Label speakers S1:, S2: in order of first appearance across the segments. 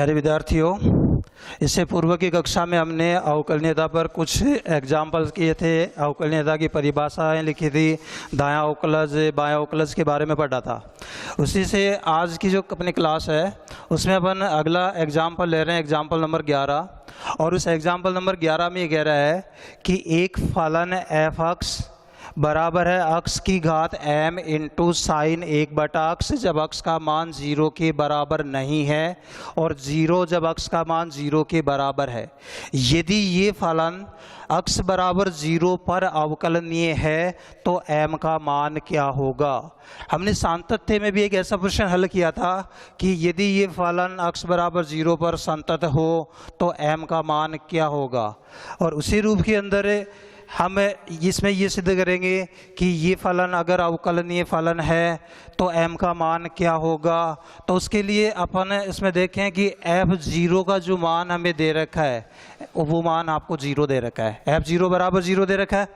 S1: प्यारे विद्यार्थियों, इससे पूर्व की कक्षा में हमने अवकलनीयता पर कुछ एग्जाम्पल्स किए थे। अवकलनीयता की परिभाषाएं लिखी थी, दायां अवकलज बायां अवकलज के बारे में पढ़ा था। उसी से आज की जो अपनी क्लास है उसमें अपन अगला एग्जाम्पल ले रहे हैं, एग्जाम्पल नंबर 11। और उस एग्जाम्पल नंबर 11 में ये कह रहा है कि एक फलन एफ अक्स बराबर है अक्स की घात m इंटू साइन 1/x जब अक्स का मान 0 के बराबर नहीं है और 0 जब अक्स का मान 0 के बराबर है। यदि ये फलन अक्स बराबर 0 पर अवकलनीय है तो m का मान क्या होगा। हमने सांतत्य में भी एक ऐसा प्रश्न हल किया था कि यदि ये फलन अक्स बराबर 0 पर संतत हो तो m का मान क्या होगा। और उसी रूप के अंदर हम इसमें ये सिद्ध करेंगे कि ये फलन अगर अवकलनीय फलन है तो m का मान क्या होगा। तो उसके लिए अपन इसमें देखें कि f0 का जो मान हमें दे रखा है वो मान आपको 0 दे रखा है, f0 बराबर 0 दे रखा है।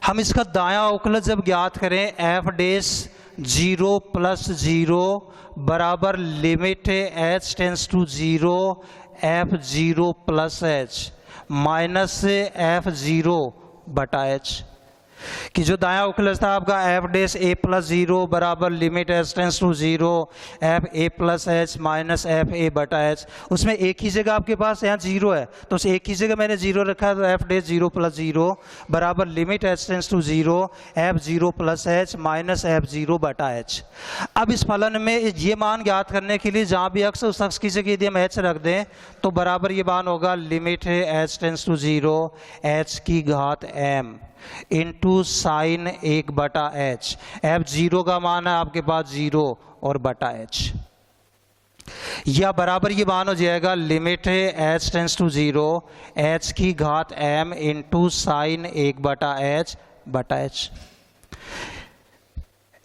S1: हम इसका दायां अवकलज जब ज्ञात करें f डैश 0 प्लस 0 बराबर limit h tends to 0 f0 plus h minus f0 बटा h कि जो दायां अवकलज था आपका f डैश a प्लस 0 बराबर limit h tends to 0 f a plus h minus f a बटा h। उसमें एक ही जगह आपके पास यहाँ 0 है तो उस एक ही जगह मैंने 0 रखा है, तो f डैश 0 प्लस 0 बराबर limit h tends to 0 f0 plus h minus f0 बटा h। अब इस फलन में ये मान ज्ञात करने के लिए जहाँ भी अक्स उस अक्स की जगह यदि हम h रख दें तो बराबर ये मान होगा limit h tends to 0 h की घात m into sine 1/h। f0 का मान है आपके पास 0 और बटा h, या बराबर ये मान हो जाएगा limit h tends to 0 h की घात m इंटू साइन 1/h बटा h।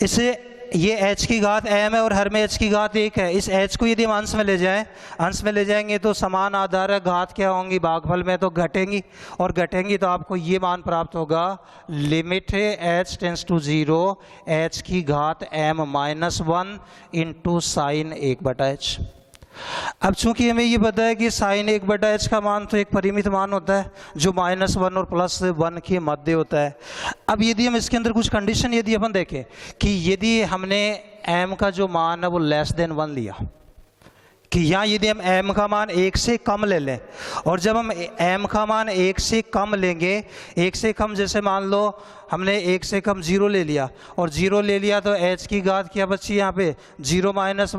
S1: इसे ये h की घात m है और हर में h की घात 1 है। इस h को यदि हम अंश में ले जाएं, अंश में ले जाएंगे तो समान आधार है, घात क्या होंगी भागफल में तो घटेंगी, और घटेंगी तो आपको ये मान प्राप्त होगा limit h tends to 0 h की घात m minus 1 into sine 1/h। अब चूंकि हमें ये पता है कि साइन 1/h का मान तो एक परिमित मान होता है जो -1 और +1 के मध्य होता है। अब यदि हम इसके अंदर कुछ कंडीशन यदि अपन देखें कि यदि हमने m का जो मान है वो लेस देन 1 लिया, कि यहाँ यदि हम m का मान 1 से कम ले लें, और जब हम m का मान 1 से कम लेंगे, 1 से कम जैसे मान लो हमने 1 से कम 0 ले लिया, और 0 ले लिया तो h की घात क्या बची यहाँ पे 0 माइनस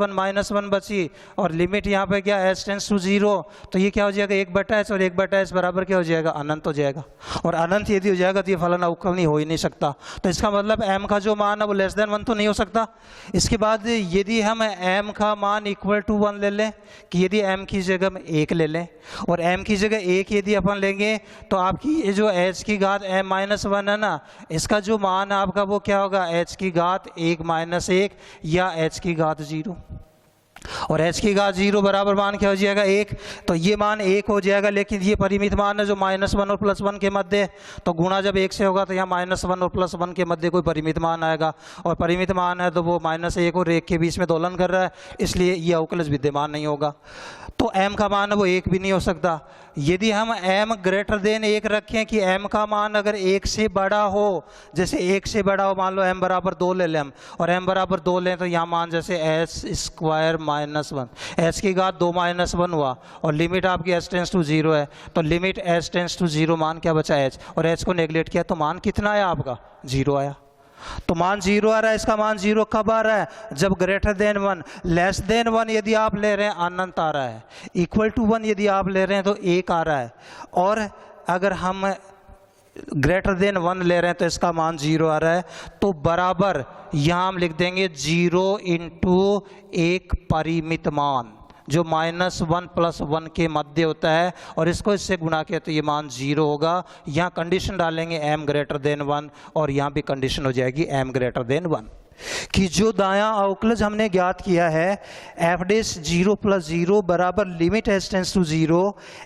S1: 1 बची, और लिमिट यहाँ पे क्या h टेंस टू 0, तो ये क्या हो जाएगा 1/h, और 1/h बराबर क्या हो जाएगा अनंत हो जाएगा। और अनंत यदि हो जाएगा तो ये फलन अवकलनीय हो ही नहीं सकता। तो इसका मतलब m का जो मान है वो लेस देन 1 तो नहीं हो सकता। इसके बाद यदि हम m का मान इक्वल टू 1 ले लें, कि यदि m की जगह हम 1 ले लें और m की जगह 1 यदि अपन लेंगे तो आपकी ये जो h की घात m माइनस 1 है ना, इसका जो मान है आपका वो क्या होगा h की घात 1 माइनस 1 या h की घात 0, और h की घात 0 बराबर मान क्या हो जाएगा 1, तो ये मान 1 हो जाएगा। लेकिन ये परिमित मान है जो -1 और +1 के मध्य, तो गुणा जब 1 से होगा तो यहाँ -1 और +1 के मध्य कोई परिमित मान आएगा, और परिमित मान है तो वो -1 और 1 के बीच में दोलन कर रहा है, इसलिए ये अवकलज विद्यमान नहीं होगा। तो m का मान है वो 1 भी नहीं हो सकता। यदि हम m ग्रेटर देन 1 रखें कि m का मान अगर 1 से बड़ा हो, जैसे 1 से बड़ा हो, मान लो m बराबर 2 ले लें हम, और m बराबर 2 लें तो यहाँ मान जैसे h² माइनस 1, h की घात 2 माइनस 1 हुआ, और लिमिट आपकी h टेंस टू 0 है, तो लिमिट h टेंस टू 0 मान क्या बचा h, और h को नेगलेक्ट किया तो मान कितना आया आपका 0 आया। तो मान 0 आ रहा है। इसका मान 0 कब आ रहा है जब ग्रेटर देन 1, लेस देन 1 यदि आप ले रहे हैं अनंत आ रहा है, इक्वल टू 1 यदि आप ले रहे हैं तो 1 आ रहा है, और अगर हम ग्रेटर देन 1 ले रहे हैं तो इसका मान 0 आ रहा है। तो बराबर यहाँ हम लिख देंगे 0 इंटू एक परिमित मान जो -1 + 1 के मध्य होता है, और इसको इससे गुणा किया तो ये मान 0 होगा। यहाँ कंडीशन डालेंगे m ग्रेटर देन 1, और यहाँ भी कंडीशन हो जाएगी m ग्रेटर देन 1। कि जो दायां अवकलज हमने ज्ञात किया है एफ डैश 0 प्लस 0 बराबर limit h tends to 0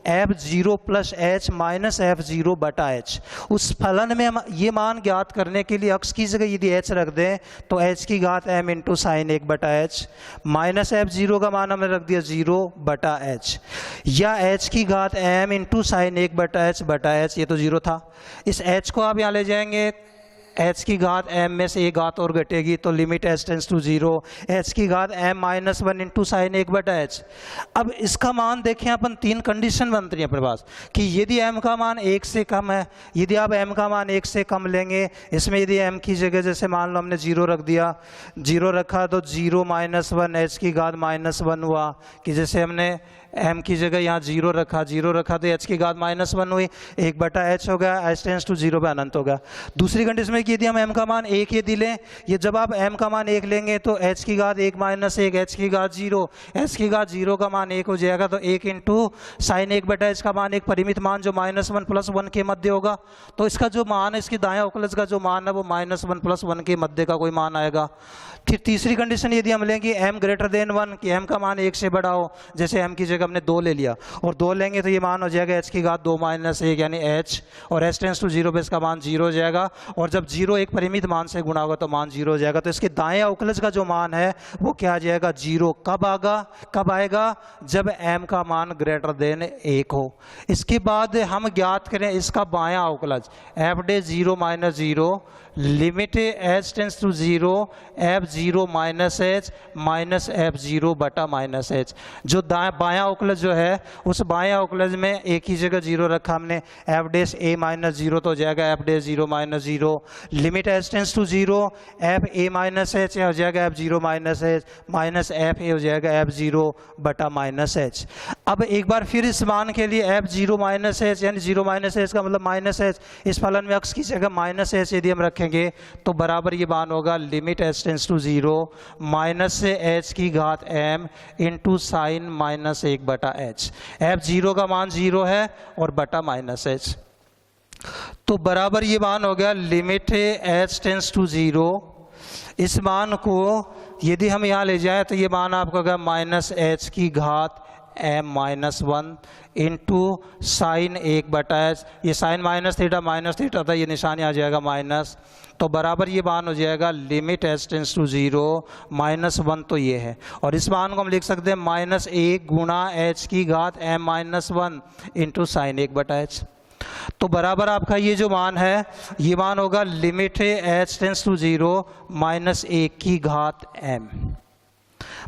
S1: f 0 plus h minus f 0 बटा एच। उस फलन में हम ये मान ज्ञात करने के लिए अक्स की जगह यदि एच रख दें तो एच की घात एम इंटू साइन 1 बटा एच, माइनस एफ 0 का मान हमने रख दिया 0 बटा एच, या एच की घात एम इंटू साइन 1 बटा एच, ये तो 0 था। इस एच को आप यहाँ ले जाएंगे, एच की घात एम में से एक घात और घटेगी तो लिमिट एच टेंस टू 0 एच की घात एम माइनस 1 इंटू साइन 1 बटा एच। अब इसका मान देखें अपन, तीन कंडीशन बनती है अपने पास कि यदि m का मान 1 से कम है, यदि आप m का मान 1 से कम लेंगे, इसमें यदि m की जगह जैसे मान लो हमने 0 रख दिया, 0 रखा तो 0 माइनस 1 एच की घात माइनस 1 हुआ, कि जैसे हमने m की जगह यहाँ 0 रखा तो h की घात माइनस 1 हुई, 1 बटा h हो गया, h टेंस टू 0 पे अनंत होगा। दूसरी कंडीशन में कि यदि हम m का मान 1 यदि लें, ये जब आप m का मान 1 लेंगे तो h की घात 1 माइनस 1, h की घात 0, h की घात 0 का मान 1 हो जाएगा, तो 1 इंटू साइन 1 बटा h का मान एक परिमित मान जो माइनस 1 प्लस 1 के मध्य होगा, तो इसका जो मान है, इसकी दायां अवकलज का जो मान है वो माइनस 1 प्लस 1 के मध्य का कोई मान आएगा। फिर तीसरी कंडीशन यदि हम लेंगे m ग्रेटर देन 1, कि m का मान 1 से बड़ा हो, जैसे m की जगह हमने 2 ले लिया और 2 लेंगे तो ये मान हो जाएगा h की घात 2 माइनस 1 यानी h, और h टेंस टू 0 पे इसका मान 0 हो जाएगा, और जब 0 एक परिमित मान से गुणा होगा तो मान 0 हो जाएगा। तो इसके दाएं अवकलज का जो मान है वो क्या आ जाएगा, 0। कब आएगा, जब m का मान ग्रेटर देन 1 हो। इसके बाद हम ज्ञात करें इसका बायां अवकलज f डे 0 minus 0 limit h tends to 0 f 0 minus h minus f 0 बटा माइनस h। जो बायां अवकलज जो है उस बायां अवकलज में एक ही जगह 0 रखा हमने, f डैश a माइनस 0 तो हो जाएगा f dash 0 minus 0, limit h tends to 0 f a minus h हो जाएगा f 0 minus h minus f a हो जाएगा f 0 बटा माइनस h। अब एक बार फिर इस मान के लिए f 0 माइनस h यानी 0 माइनस h का मतलब माइनस h, इस फलन में अक्स की जगह माइनस h यदि हम रखेंगे तो बराबर ये मान होगा limit h tends to 0 minus से h की घात m इंटू साइन माइनस 1 बटा h। f 0 का मान 0 है और बटा माइनस h, तो बराबर ये मान हो गया लिमिट h टेंस टू 0। इस मान को यदि हम यहाँ ले जाए तो ये मान आपका होगा माइनस h की घात m माइनस 1 इंटू साइन 1 बटा h, ये साइन माइनस थीटा था, ये निशानी आ जाएगा माइनस, तो बराबर ये मान हो जाएगा limit h tends to 0 minus 1, तो ये है, और इस मान को हम लिख सकते हैं माइनस 1 गुणा h की घात m माइनस 1 इंटू साइन 1 बटा h। तो बराबर आपका ये जो मान है ये मान होगा limit h tends to 0 minus 1 की घात m,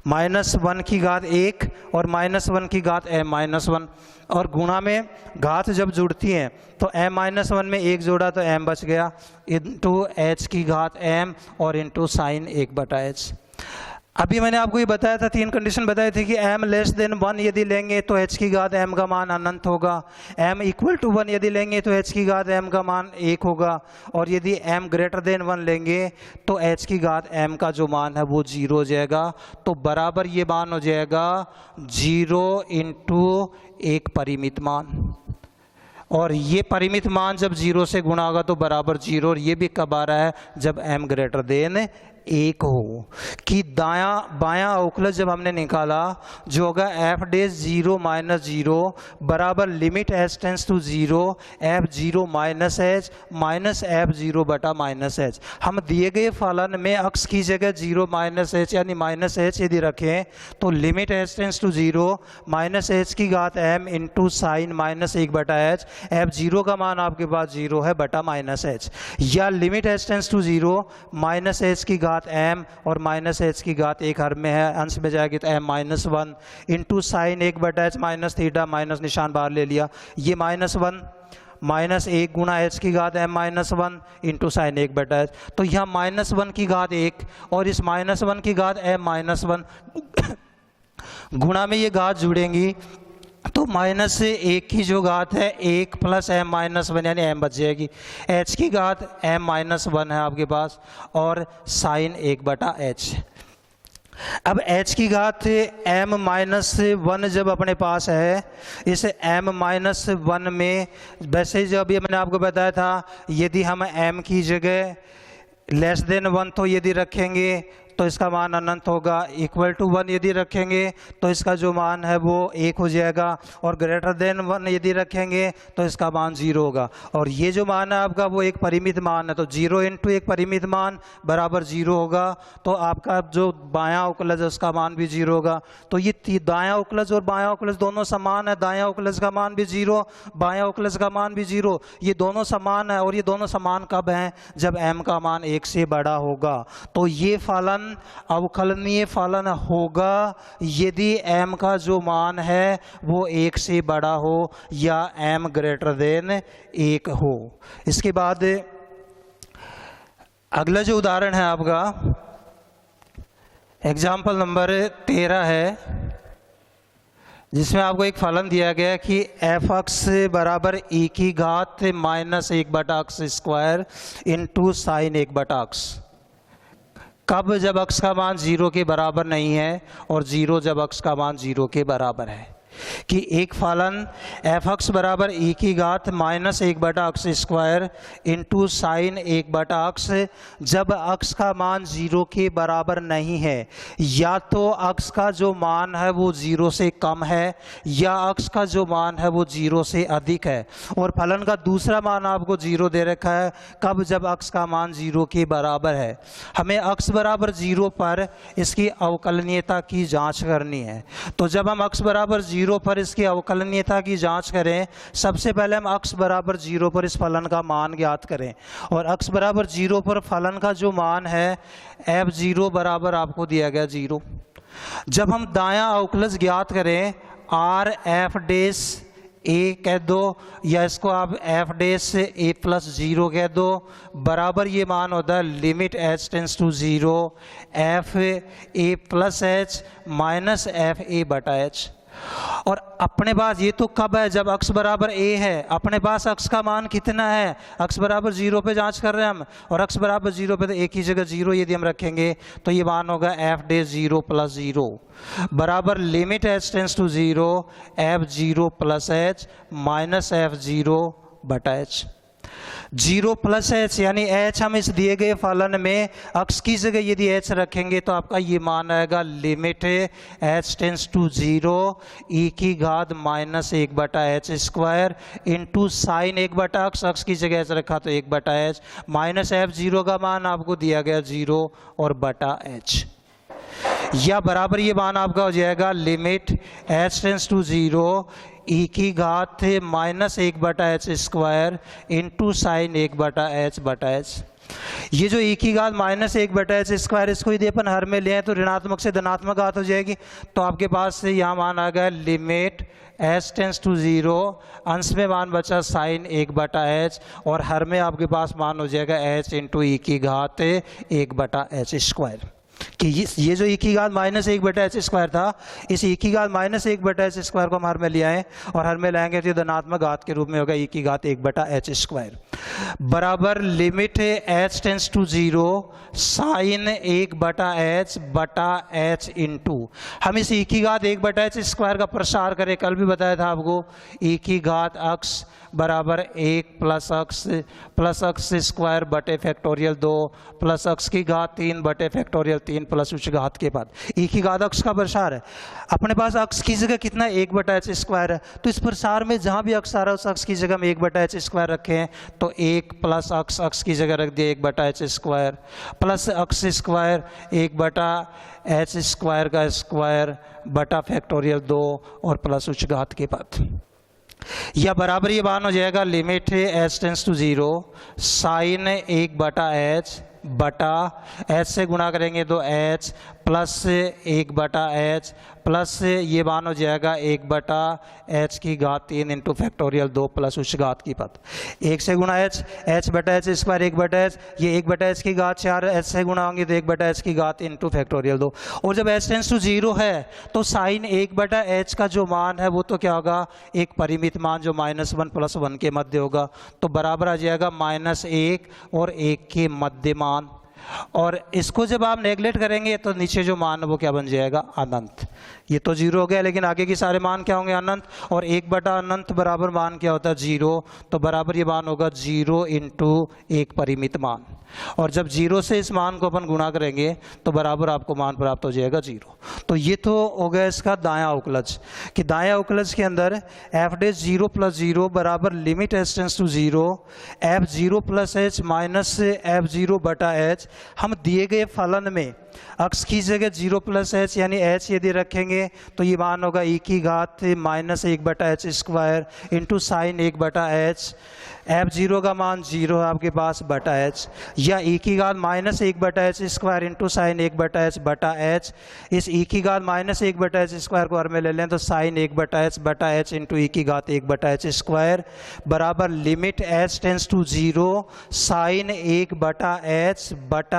S1: माइनस 1 की घात 1 और माइनस 1 की घात m माइनस 1, और गुणा में घात जब जुड़ती हैं तो m माइनस 1 में 1 जोड़ा तो m बच गया, इंटू h की घात m और इंटू साइन 1 बटा h। अभी मैंने आपको ये बताया था, तीन कंडीशन बताई थी कि m लेस देन 1 यदि लेंगे तो h की घात m का मान अनंत होगा, m इक्वल टू 1 यदि लेंगे तो h की घात m का मान 1 होगा, और यदि m ग्रेटर देन 1 लेंगे तो h की घात m का जो मान है वो 0 हो जाएगा। तो बराबर ये मान हो जाएगा 0 इंटू एक परिमित मान, और ये परिमित मान जब 0 से गुणा होगा तो बराबर 0, और ये भी कब आ रहा है, जब m ग्रेटर देन 1 हो। कि बायां अवकलज जब हमने निकाला जो होगा f डैश 0 माइनस 0 बराबर limit h tends to 0 f 0 minus h minus f 0 बटा माइनस h। हम दिए गए फलन में अक्स की जगह 0 माइनस h यानी माइनस h यदि रखें तो limit h tends to 0 minus h की घात m इंटू साइन माइनस 1 बटा h, f 0 का मान आपके पास 0 है बटा माइनस h, या limit h tends to 0 minus h की घात m और माइनस h की घात 1 हर में है, अंश में जाएगी तो m माइनस 1 इंटू साइन 1 बटा h माइनस थीटा, माइनस निशान बाहर ले लिया, ये माइनस 1 माइनस 1 गुणा h की घात m माइनस 1 इंटू साइन 1 बटा h। तो यहाँ माइनस 1 की घात 1 और इस माइनस 1 की घात m माइनस 1 गुणा में ये घात जुड़ेंगी तो माइनस से 1 की जो घात है 1 प्लस m माइनस 1 यानी m बच जाएगी, h की घात m माइनस 1 है आपके पास और साइन 1 बटा h। अब h की घात m माइनस 1 जब अपने पास है, इस m माइनस 1 में वैसे जो अभी मैंने आपको बताया था यदि हम m की जगह लेस देन 1 तो यदि रखेंगे तो इसका मान अनंत होगा, इक्वल टू 1 यदि रखेंगे तो इसका जो मान है वो 1 हो जाएगा, और ग्रेटर देन 1 यदि रखेंगे तो इसका मान 0 होगा। और ये जो मान है आपका वो एक परिमित मान है, तो 0 इंटू एक परिमित मान बराबर 0 होगा। तो आपका जो बायां उकलज है उसका मान भी 0 होगा। तो ये दायां उकलज और बायां उकलज दोनों समान है, दायां उकलज का मान भी 0, बायां उकलज का मान भी 0, ये दोनों समान है। और ये दोनों समान कब हैं? जब m का मान 1 से बड़ा होगा। तो ये फलन अवकलनीय फलन होगा यदि m का जो मान है वो 1 से बड़ा हो या m ग्रेटर देन 1 हो। इसके बाद अगला जो उदाहरण है आपका एग्जाम्पल नंबर 13 है, जिसमें आपको एक फलन दिया गया है कि f(x) बराबर e की घात minus 1/x square into sine 1/x। कब? जब x का मान 0 के बराबर नहीं है और 0 जब x का मान 0 के बराबर है। कि एक फलन f(x) बराबर e की घात minus 1/x square into sine 1/x जब x का मान 0 के बराबर नहीं है, या तो x का जो मान है वो 0 से कम है या x का जो मान है वो 0 से अधिक है। और फलन का दूसरा मान आपको 0 दे रखा है। कब? जब x का मान 0 के बराबर है। हमें x बराबर 0 पर इसकी अवकलनीयता की जांच करनी है। तो जब हम x बराबर 0 पर इसकी अवकलनीयता की जांच करें, सबसे पहले हम x बराबर 0 पर इस फलन का मान ज्ञात करें। और x बराबर 0 पर फलन का जो मान है f(0) बराबर आपको दिया गया 0। जब हम दायां अवकलज ज्ञात करें r f डैश a कह दो, या इसको आप f डैश से a प्लस 0 कह दो, बराबर ये मान होता है limit h tends to 0 f a plus h minus f a बटा h। और अपने पास ये तो कब है? जब x बराबर a है। अपने पास x का मान कितना है? x बराबर 0 पे जांच कर रहे हैं हम, और x बराबर 0 पे तो एक ही जगह 0 यदि हम रखेंगे तो ये मान होगा f डे 0 प्लस 0 बराबर limit h tends to 0 f(0) plus h minus f(0) बटा h। 0 प्लस h यानी h हम इस दिए गए फलन में x की जगह यदि h रखेंगे तो आपका ये मान आएगा limit h tends to 0 e की घात minus 1/h square into sine 1/x, x की जगह h रखा तो 1/h माइनस f(0) का मान आपको दिया गया 0 और बटा h, या बराबर ये मान आपका हो जाएगा limit h tends to 0 e की घात minus 1/h square into sign 1/h बटा h। ये जो e की घात माइनस 1/h स्क्वायर, इसको यदि अपन हर में ले तो ऋणात्मक से धनात्मक घात हो जाएगी। तो आपके पास से यहाँ मान आ गया लिमिट h टेंस टू 0, अंश में मान बचा साइन 1/h और हर में आपके पास मान हो जाएगा h इंटू e की घात 1/h स्क्वायर। कि ये जो e की घात माइनस 1/h स्क्वायर था, इस e की घात माइनस 1/h स्क्वायर को हम हर में ले आए और हर में लाएंगे तो धनात्मक घात के रूप में होगा e की घात 1/h स्क्वायर बराबर limit h tends to 0 sine 1/h बटा h इंटू, हम इस e की घात 1/h स्क्वायर का प्रसार करें। कल भी बताया था आपको e की घात x बराबर 1 प्लस x स्क्वायर बटे फैक्टोरियल 2 प्लस x की घात 3 बटे फैक्टोरियल 3 प्लस उच्च घात के बाद e की घात x का प्रसार है। अपने पास x की जगह कितना 1/h स्क्वायर है, तो इस प्रसार में जहाँ भी x आ रहा है उस x की जगह हम 1/h स्क्वायर रखें तो 1 प्लस x की जगह रख दिया 1/h square plus x square 1/h square का स्क्वायर बटा फैक्टोरियल 2 और प्लस उच्च घात के बाद, या बराबर ये मान हो जाएगा limit h tends to 0 sine 1/h बटा h से गुणा करेंगे तो h प्लस 1/h प्लस ये मान हो जाएगा 1/h की घात 3 इंटू फैक्टोरियल 2 प्लस उच्च घात की पद 1 से गुणा h बटा h स्क्वायर 1/h, ये 1/h की घात 4 h से गुणा होंगे तो 1/h की घात इंटू फैक्टोरियल 2। और जब h टेंस टू 0 है तो साइन 1/h का जो मान है वो तो क्या होगा, एक परिमित मान जो -1 + 1 के मध्य होगा। तो बराबर आ जाएगा -1 और 1 के मध्य मान। और इसको जब आप नेगलेक्ट करेंगे तो नीचे जो मान है वो क्या बन जाएगा, अनंत। ये तो जीरो हो गया, लेकिन आगे के सारे मान क्या होंगे, अनंत। और 1/अनंत बराबर मान क्या होता है, जीरो। तो बराबर ये मान होगा 0 इंटू एक परिमित मान। और जब जीरो से इस मान को अपन गुणा करेंगे तो बराबर आपको मान प्राप्त हो जाएगा 0। तो ये तो हो गया इसका दायां अवकलज, कि दायां अवकलज के अंदर एफ डैश 0 + 0 बराबर limit h tends to 0 f 0 + h minus f 0/h। हम दिए गए फलन में अक्स की जगह 0 + h यानी h यदि रखेंगे तो ये मान होगा e की घात -1/h² into sine 1/h। f0 का मान 0 है आपके पास /h, या e की घात -1/h² इंटू साइन 1/h/h। इस e की घात -1/h² को हर में ले लें तो साइन 1/h/h इंटू e की घात 1/h² बराबर limit h tends to 0 sine 1/h/h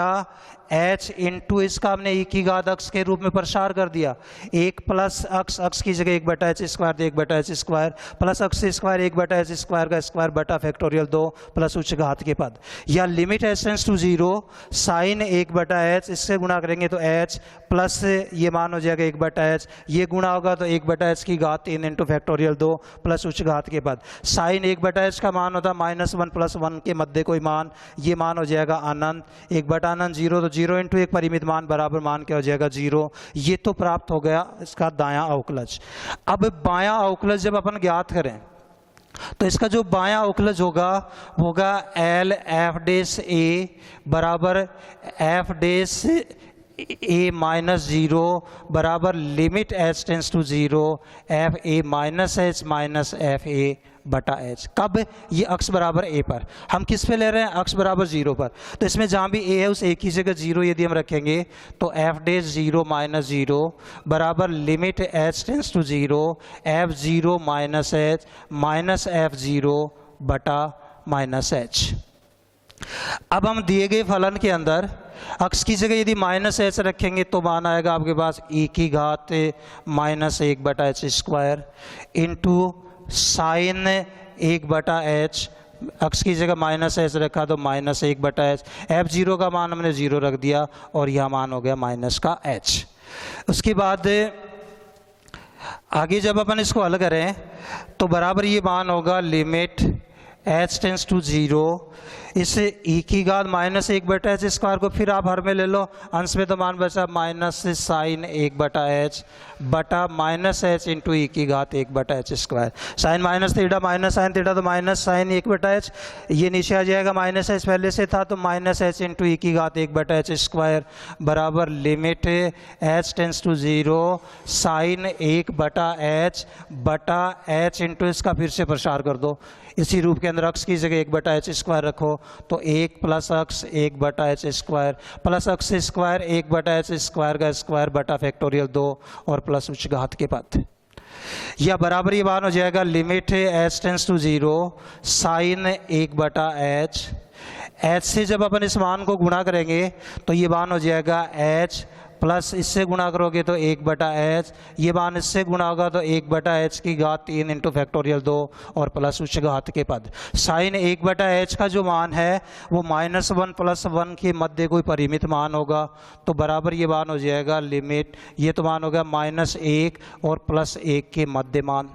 S1: into इसका हमने e की घात अक्स के रूप में प्रसार कर दिया, 1 प्लस अक्स की जगह 1/h² तो 1/h² प्लस अक्स स्क्वायर 1/h² का स्क्वायर बटा फैक्टोरियल 2 प्लस उच्च घात के पद, या limit h tends to 0 sine 1/h, इससे गुणा करेंगे तो h प्लस ये मान हो जाएगा 1/h, ये गुणा होगा तो 1/h की घात 3 इंटू फैक्टोरियल 2 प्लस उच्च घात के पद। साइन 1/h का मान होता है -1 + 1 के मध्य कोई मान, ये मान हो जाएगा अनंत। 1/अनंत 0 तो 0 इंटू एक परिमित मान बराबर मान क्या हो जाएगा 0। ये तो प्राप्त हो गया इसका दायां अवकलज। अब बायां अवकलज जब अपन ज्ञात करें तो इसका जो बायां अवकलज होगा एल एफ डैश ए बराबर एफ डैश a -0 बराबर limit h tends to 0 f a -h minus f a बटा h। कब, ये अक्स बराबर a पर, हम किस पे ले रहे हैं, अक्स बराबर 0 पर। तो इसमें जहाँ भी a है उस a की जगह 0 यदि हम रखेंगे तो एफ डैश 0 - 0 बराबर limit h tends to 0 f0 -h minus f0 बटा -h। अब हम दिए गए फलन के अंदर अक्स की जगह यदि -h रखेंगे तो मान आएगा आपके पास e की घात -1/h² इंटू साइन 1/h, अक्स की जगह -h रखा तो -1/h, f0 का मान हमने 0 रख दिया और यह मान हो गया -h। उसके बाद आगे जब अपन इसको हल करें तो बराबर ये मान होगा लिमिट h टेंस टू 0 इस e की घात -1/h² को फिर आप हर में ले लो, अंश में तो मान बचा माइनस साइन 1/h बटा -h इंटू e की घात 1/h²। साइन -θ माइनस साइन θ तो माइनस साइन 1/h, ये नीचे आ जाएगा -h पहले से था तो -h इंटू e की घात 1/h² बराबर limit h tends to 0 sine 1/h बटा h इंटू इसका फिर से प्रसार कर दो, इसी रूप के अंदर अक्स की जगह 1/h² रखो तो 1 प्लस अक्स 1/h² प्लस अक्स स्क्वायर 1/h² का स्क्वायर बटा फैक्टोरियल 2 और प्लस उच्च घात के पद, या बराबर ये मान हो जाएगा limit h tends to 0 sine 1/h। h से जब अपन इस मान को गुणा करेंगे तो ये मान हो जाएगा h प्लस इससे गुणा करोगे तो 1/h, ये मान इससे गुणा होगा तो 1/h की घात 3 इंटू फैक्टोरियल 2 और प्लस उच्च घात के पद। साइन 1/h का जो मान है वो -1 + 1 के मध्य कोई परिमित मान होगा तो बराबर ये मान हो जाएगा लिमिट, ये तो मान होगा -1 और +1 के मध्य मान।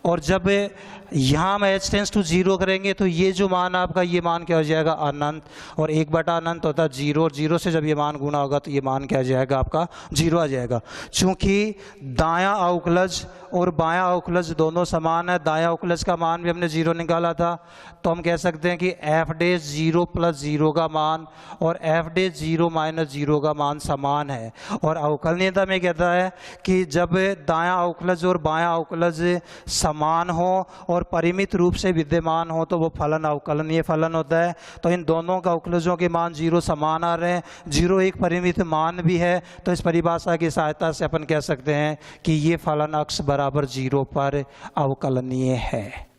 S1: और जब यहाँ हम h टेंस टू 0 करेंगे तो ये जो मान आपका ये मान क्या हो जाएगा अनंत, और 1/अनंत होता है 0 और 0 से जब ये मान गुणा होगा तो ये मान क्या आ जाएगा आपका 0 आ जाएगा। चूंकि दायां अवकलज और बायां अवकलज दोनों समान है, दायां अवकलज का मान भी हमने 0 निकाला था तो हम कह सकते हैं कि एफ डैश 0 + 0 का मान और एफ डैश 0 - 0 का मान समान है। और अवकलनीयता में कहता है कि जब दायां अवकलज और बायां अवकलज समान हो और परिमित रूप से विद्यमान हो तो वो फलन अवकलनीय फलन होता है। तो इन दोनों का अवकलजों के मान 0 समान आ रहे हैं, 0 एक परिमित मान भी है, तो इस परिभाषा की सहायता से अपन कह सकते हैं कि ये फलन अक्स बराबर 0 पर अवकलनीय है।